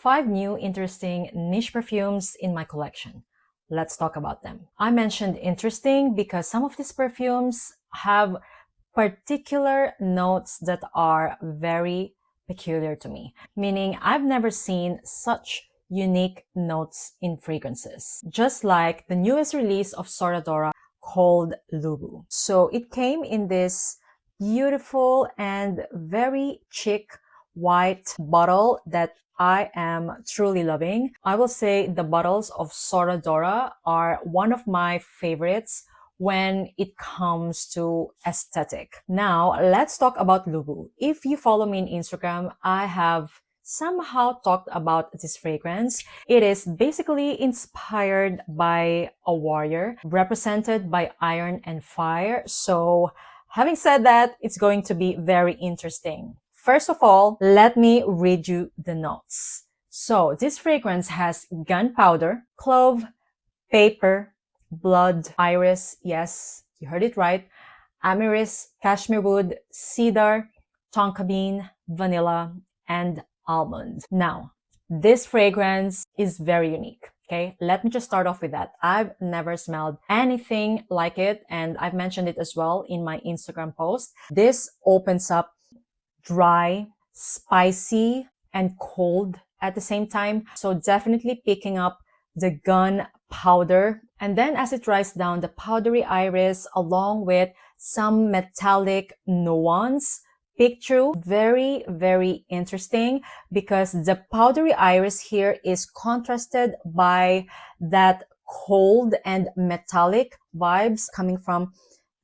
5 new interesting niche perfumes in my collection. Let's talk about them. I mentioned interesting because some of these perfumes have particular notes that are very peculiar to me, meaning I've never seen such unique notes in fragrances, just like the newest release of Sora Dora called Lubu. So it came in this beautiful and very chic white bottle that I am truly loving. I will say the bottles of Sora Dora are one of my favorites when it comes to aesthetic. Now, let's talk about Lubu. If you follow me on Instagram, I have somehow talked about this fragrance. It is basically inspired by a warrior represented by iron and fire. So having said that, it's going to be very interesting. First of all, let me read you the notes. So this fragrance has gunpowder, clove, paper, blood, iris, yes, you heard it right, amyris, cashmere wood, cedar, tonka bean, vanilla, and almond. Now, this fragrance is very unique. Okay, let me just start off with that. I've never smelled anything like it, and I've mentioned it as well in my Instagram post. This opens up dry, spicy, and cold at the same time. So definitely picking up the gunpowder. And then as it dries down, the powdery iris along with some metallic nuance peek through. Very, very interesting because the powdery iris here is contrasted by that cold and metallic vibes coming from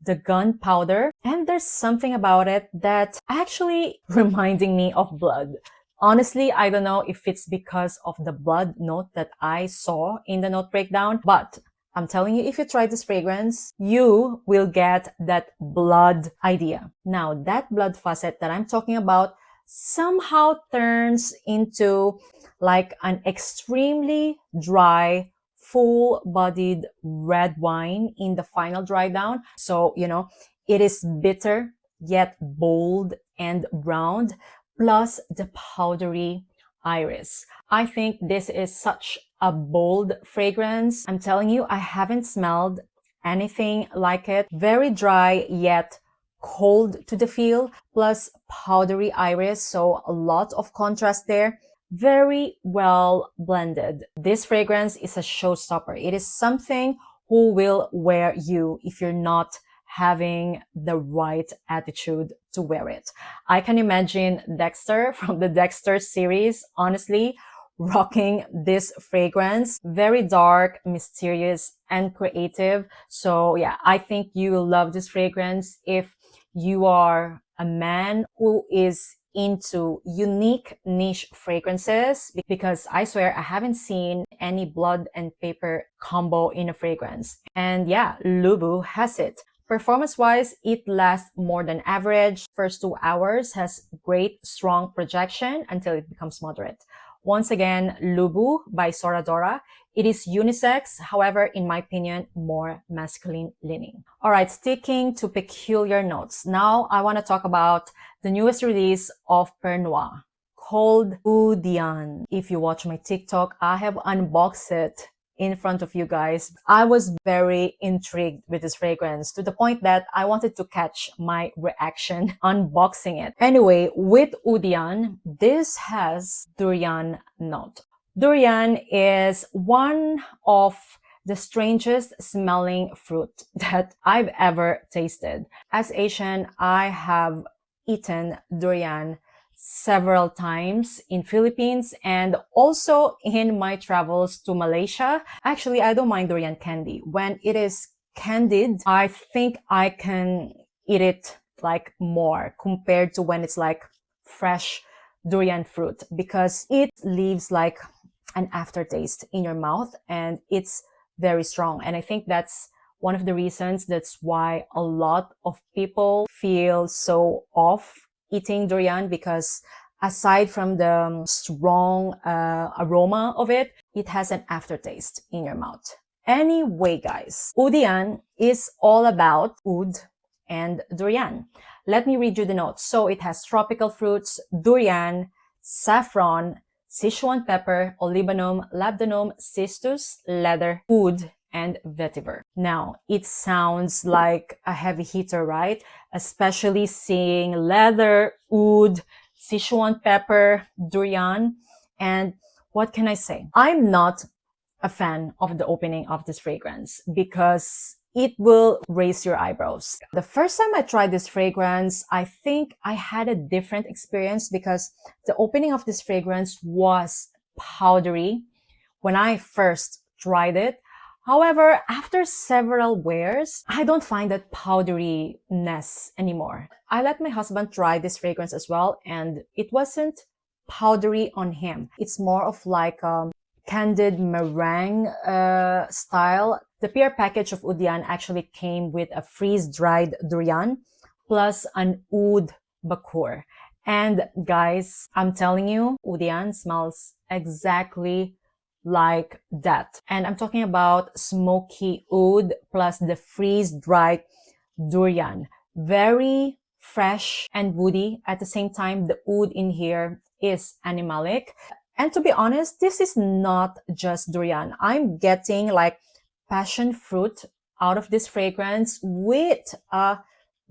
the gunpowder. And there's something about it that actually reminding me of blood. Honestly, I don't know if it's because of the blood note that I saw in the note breakdown, but I'm telling you, if you try this fragrance, you will get that blood idea. Now, that blood facet that I'm talking about somehow turns into like an extremely dry, full-bodied red wine in the final dry down. So, you know, it is bitter, yet bold and round, plus the powdery iris. I think this is such a bold fragrance. I'm telling you, I haven't smelled anything like it. Very dry, yet cold to the feel, plus powdery iris. So a lot of contrast there. Very well blended. This fragrance is a showstopper. It is something who will wear you if you're not having the right attitude to wear it. I can imagine Dexter from the Dexter series, honestly, rocking this fragrance. Very dark, mysterious, and creative. So yeah, I think you will love this fragrance if you are a man who is into unique niche fragrances, because I swear I haven't seen any blood and paper combo in a fragrance. And yeah, Lubu has it. Performance-wise, it lasts more than average. First 2 hours has great, strong projection until it becomes moderate. Once again, Lubu by Sora Dora. It is unisex, however, in my opinion, more masculine leaning. All right, sticking to peculiar notes. Now I want to talk about the newest release of Pernoire called Oudian. If you watch my TikTok, I have unboxed it in front of you guys. I was very intrigued with this fragrance to the point that I wanted to catch my reaction unboxing it. Anyway, with Oudian, this has durian note. Durian is one of the strangest smelling fruit that I've ever tasted. As Asian, I have eaten durian several times in Philippines and also in my travels to Malaysia. Actually, I don't mind durian candy. When it is candied, I think I can eat it like more compared to when it's like fresh durian fruit, because it leaves like an aftertaste in your mouth and it's very strong. And I think that's one of the reasons that's why a lot of people feel so off eating durian, because aside from the strong aroma of it, it has an aftertaste in your mouth. Anyway, guys, Oudian is all about oud and durian. Let me read you the notes. So it has tropical fruits, durian, saffron, Sichuan pepper, olibanum, labdanum, cistus, leather, oud, and vetiver. Now, it sounds like a heavy hitter, right? Especially seeing leather, oud, Sichuan pepper, durian, and what can I say? I'm not a fan of the opening of this fragrance because it will raise your eyebrows. The first time I tried this fragrance, I think I had a different experience because the opening of this fragrance was powdery when I first tried it. However, after several wears, I don't find that powderyness anymore. I let my husband try this fragrance as well, and it wasn't powdery on him. It's more of like candied meringue style. The PR package of Oudian actually came with a freeze-dried durian plus an oud bakur. And guys, I'm telling you, Oudian smells exactly like that. And I'm talking about smoky oud plus the freeze-dried durian. Very fresh and woody. At the same time, the oud in here is animalic. And to be honest, this is not just durian. I'm getting like passion fruit out of this fragrance with a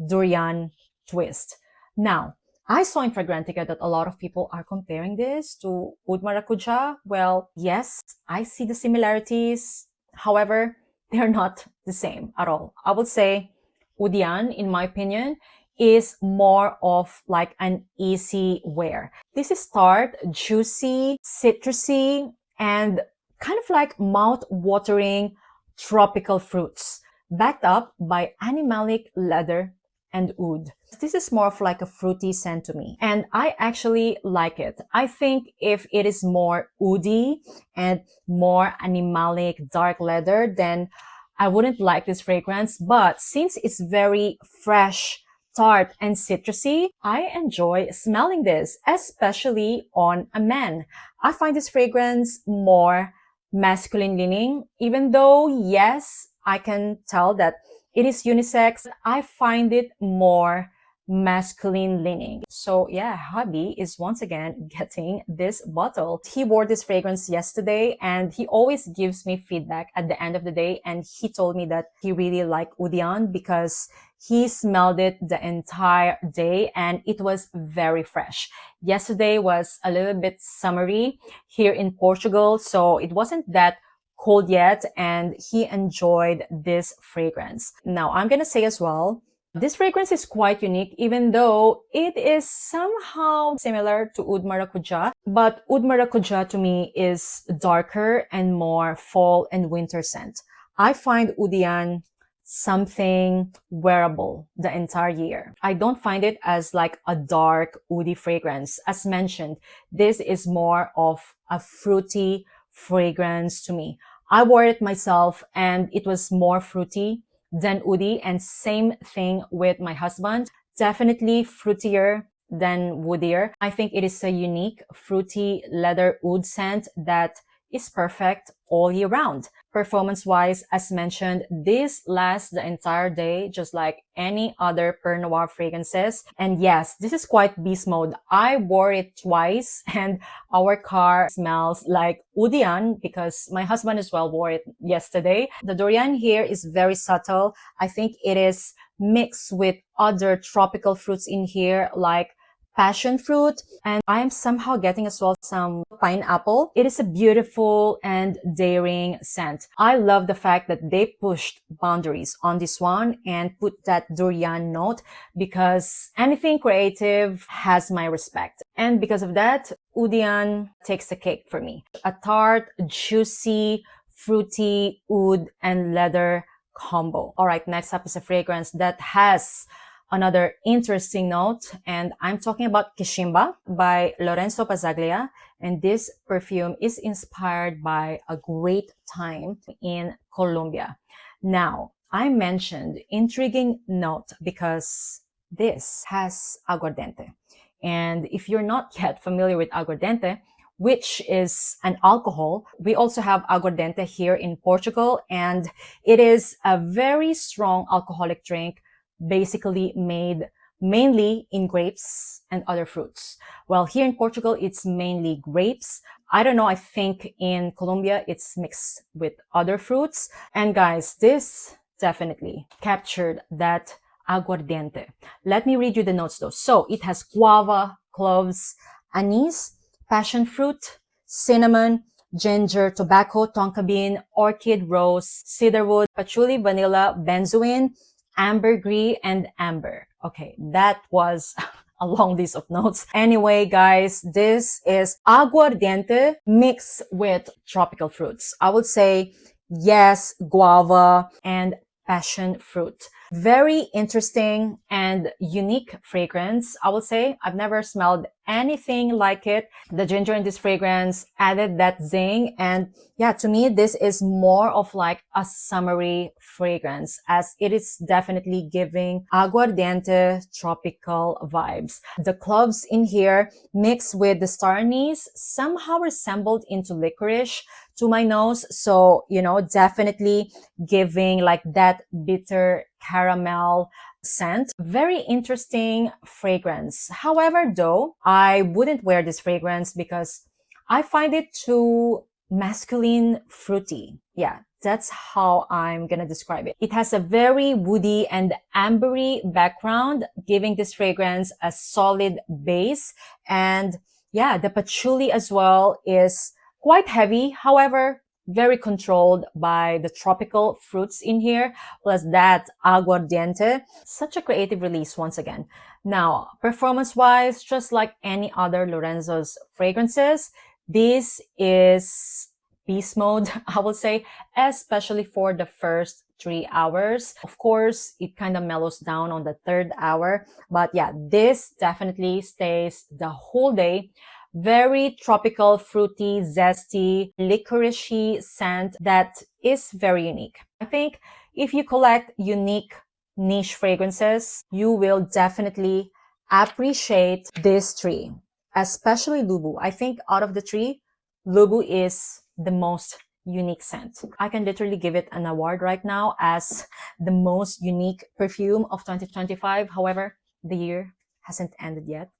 durian twist. Now, I saw in Fragrantica that a lot of people are comparing this to Oud Maracuja. Well, yes, I see the similarities. However, they're not the same at all. I would say Oudian, in my opinion, is more of like an easy wear. This is tart, juicy, citrusy, and kind of like mouth-watering tropical fruits, backed up by animalic leather and oud. This is more of like a fruity scent to me, and I actually like it. I think if it is more oudy and more animalic dark leather, then I wouldn't like this fragrance. But since it's very fresh, tart, and citrusy, I enjoy smelling this, especially on a man. I find this fragrance more masculine leaning, even though, yes, I can tell that it is unisex. I find it more masculine leaning. So yeah, hubby is once again getting this bottle. He wore this fragrance yesterday and he always gives me feedback at the end of the day, and he told me that he really liked Oudian because he smelled it the entire day and it was very fresh. Yesterday was a little bit summery here in Portugal, so it wasn't that cold yet, and he enjoyed this fragrance. Now, I'm gonna say as well, this fragrance is quite unique, even though it is somehow similar to Oud Maracuja. But Oud Maracuja to me is darker and more fall and winter scent. I find Oudian something wearable the entire year. I don't find it as like a dark, woody fragrance. As mentioned, this is more of a fruity fragrance to me. I wore it myself and it was more fruity than woody, and same thing with my husband. Definitely fruitier than woodier. I think it is a unique fruity leather oud scent that is perfect all year round. Performance-wise, as mentioned, this lasts the entire day, just like any other Pernoire fragrances. And yes, this is quite beast mode. I wore it twice and our car smells like Oudian because my husband as well wore it yesterday. The durian here is very subtle. I think it is mixed with other tropical fruits in here like passion fruit, and I am somehow getting as well some pineapple. It is a beautiful and daring scent. I love the fact that they pushed boundaries on this one and put that durian note, because anything creative has my respect. And because of that, Oudian takes the cake for me. A tart, juicy, fruity oud and leather combo. All right, next up is a fragrance that has another interesting note, and I'm talking about Chimba by Lorenzo Pazzaglia. And this perfume is inspired by a great time in Colombia. Now, I mentioned intriguing note because this has aguardiente. And if you're not yet familiar with aguardiente, which is an alcohol, we also have aguardiente here in Portugal, and it is a very strong alcoholic drink, basically made mainly in grapes and other fruits. Well, here in Portugal, it's mainly grapes, I don't know, I think in Colombia it's mixed with other fruits. And guys, this definitely captured that aguardiente. Let me read you the notes though. So it has guava, cloves, anise, passion fruit, cinnamon, ginger, tobacco, tonka bean, orchid, rose, cedarwood, patchouli, vanilla, benzoin, ambergris, and amber. Okay, that was a long list of notes. Anyway, guys, this is aguardiente mixed with tropical fruits. I would say yes, guava and passion fruit. Very interesting and unique fragrance. I would say I've never smelled anything like it. The ginger in this fragrance added that zing, and yeah, to me this is more of like a summery fragrance, as it is definitely giving aguardiente tropical vibes. The cloves in here mixed with the star anise somehow resembled into licorice to my nose, so you know, definitely giving like that bitter caramel scent. Very interesting fragrance. However, though, I wouldn't wear this fragrance because I find it too masculine fruity. Yeah, that's how I'm gonna describe it. It has a very woody and ambery background, giving this fragrance a solid base. And yeah, the patchouli as well is quite heavy. However, very controlled by the tropical fruits in here, plus that aguardiente. Such a creative release once again. Now, performance-wise, just like any other Lorenzo's fragrances, this is beast mode, I would say, especially for the first 3 hours. Of course, it kind of mellows down on the 3rd hour, but yeah, this definitely stays the whole day. Very tropical, fruity, zesty, licoricey scent that is very unique. I think if you collect unique niche fragrances, you will definitely appreciate this tree, especially Lubu. I think out of the three, Lubu is the most unique scent. I can literally give it an award right now as the most unique perfume of 2025. However, the year hasn't ended yet.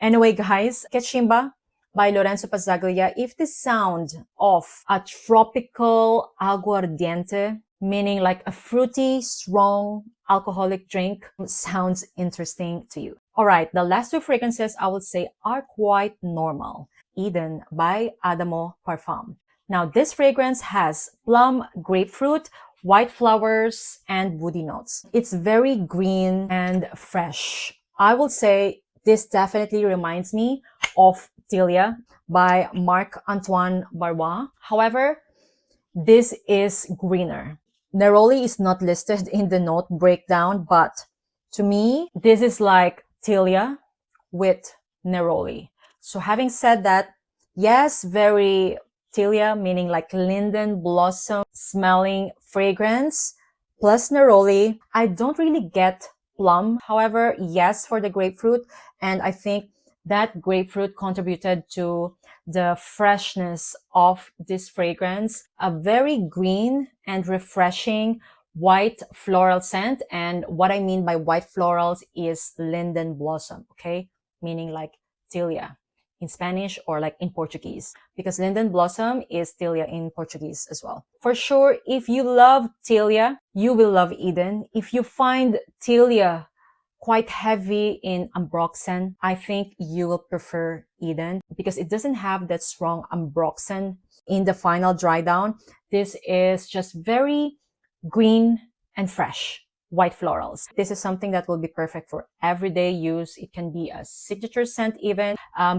Anyway, guys, get Chimba by Lorenzo Pazzaglia. If the sound of a tropical aguardiente, meaning like a fruity, strong, alcoholic drink, sounds interesting to you. All right, the last two fragrances I would say are quite normal. Eden by Adamo Parfum. Now, this fragrance has plum, grapefruit, white flowers, and woody notes. It's very green and fresh. I would say this definitely reminds me of Tilia by Marc-Antoine Barbois. However, this is greener. Neroli is not listed in the note breakdown, but to me, this is like Tilia with Neroli. So having said that, yes, very Tilia, meaning like linden blossom smelling fragrance, plus Neroli. I don't really get plum. However, yes, for the grapefruit. And I think that grapefruit contributed to the freshness of this fragrance. A very green and refreshing white floral scent. And what I mean by white florals is linden blossom, okay? Meaning like Tilia in Spanish or like in Portuguese, because linden blossom is Tilia in Portuguese as well. For sure, if you love Tilia, you will love Eden. If you find Tilia quite heavy in ambroxan, I think you will prefer Eden because it doesn't have that strong ambroxan in the final dry down. This is just very green and fresh white florals. This is something that will be perfect for everyday use. It can be a signature scent even.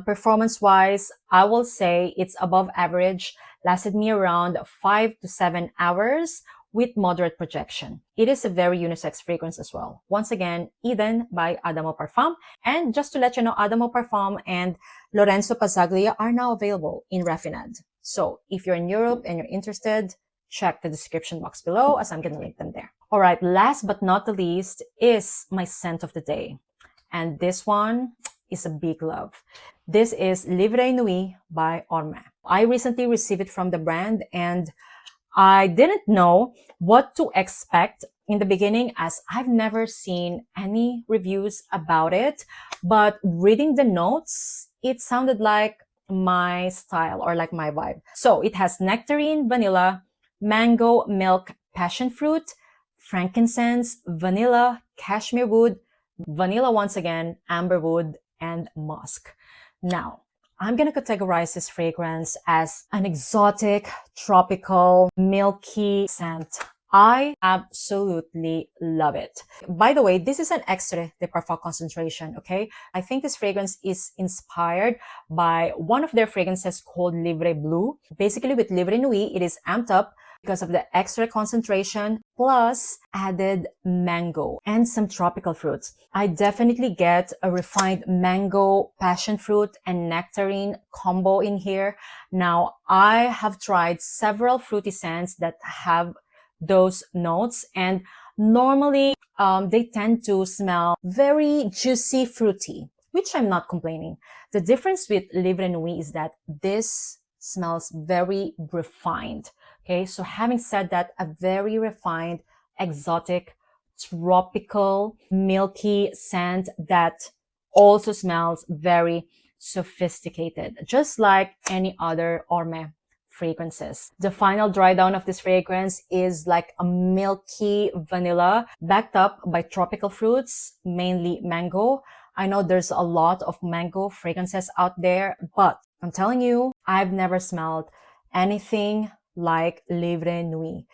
Performance-wise, I will say it's above average. Lasted me around 5 to 7 hours with moderate projection. It is a very unisex fragrance as well. Once again, Eden by Adamo Parfum. And just to let you know, Adamo Parfum and Lorenzo Pazzaglia are now available in RAFINAD. So if you're in Europe and you're interested, check the description box below as I'm going to link them there. All right, last but not the least is my scent of the day. And this one is a big love. This is Livree Nuit by Ormaie. I recently received it from the brand and I didn't know what to expect in the beginning as I've never seen any reviews about it. But reading the notes, it sounded like my style or like my vibe. So it has nectarine, vanilla, mango, milk, passion fruit, frankincense, vanilla, cashmere wood, vanilla once again, amberwood, and musk. Now, I'm gonna categorize this fragrance as an exotic, tropical, milky scent. I absolutely love it. By the way, this is an extrait de parfum concentration, okay? I think this fragrance is inspired by one of their fragrances called Livree Blue. Basically, with Livree Nuit, it is amped up because of the extra concentration plus added mango and some tropical fruits. I definitely get a refined mango, passion fruit, and nectarine combo in here. Now, I have tried several fruity scents that have those notes, and normally they tend to smell very juicy, fruity, which I'm not complaining. The difference with Livree Nuit is that this smells very refined. Okay, so having said that, a very refined, exotic, tropical, milky scent that also smells very sophisticated, just like any other Ormaie fragrances. The final dry down of this fragrance is like a milky vanilla backed up by tropical fruits, mainly mango. I know there's a lot of mango fragrances out there, but I'm telling you, I've never smelled anything like Livree Nuit.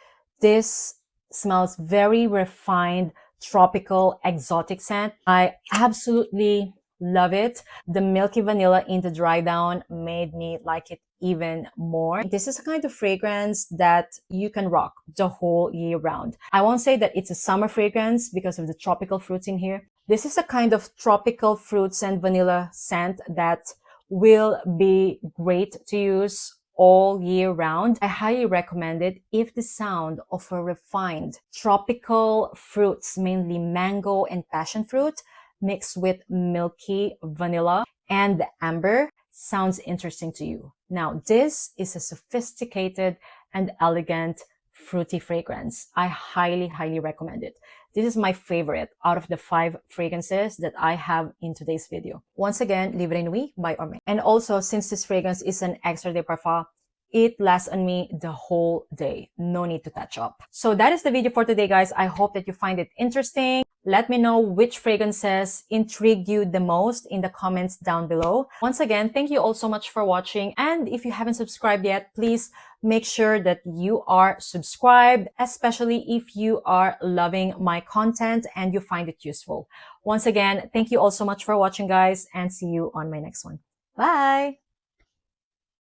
This smells very refined, tropical, exotic scent. I absolutely love it. The milky vanilla in the dry down made me like it even more. This is a kind of fragrance that you can rock the whole year round. I won't say that it's a summer fragrance because of the tropical fruits in here. This is a kind of tropical fruits and vanilla scent that will be great to use all year round. I highly recommend it if the sound of a refined tropical fruits, mainly mango and passion fruit, mixed with milky vanilla and amber, sounds interesting to you. Now, this is a sophisticated and elegant fruity fragrance. I highly, highly recommend it. This is my favorite out of the 5 fragrances that I have in today's video. Once again, Livree Nuit by Ormaie. And also, since this fragrance is an extra de parfum, it lasts on me the whole day. No need to touch up. So that is the video for today, guys. I hope that you find it interesting. Let me know which fragrances intrigue you the most in the comments down below. Once again, thank you all so much for watching. And if you haven't subscribed yet, please make sure that you are subscribed, especially if you are loving my content and you find it useful. Once again, thank you all so much for watching, guys, and see you on my next one. Bye!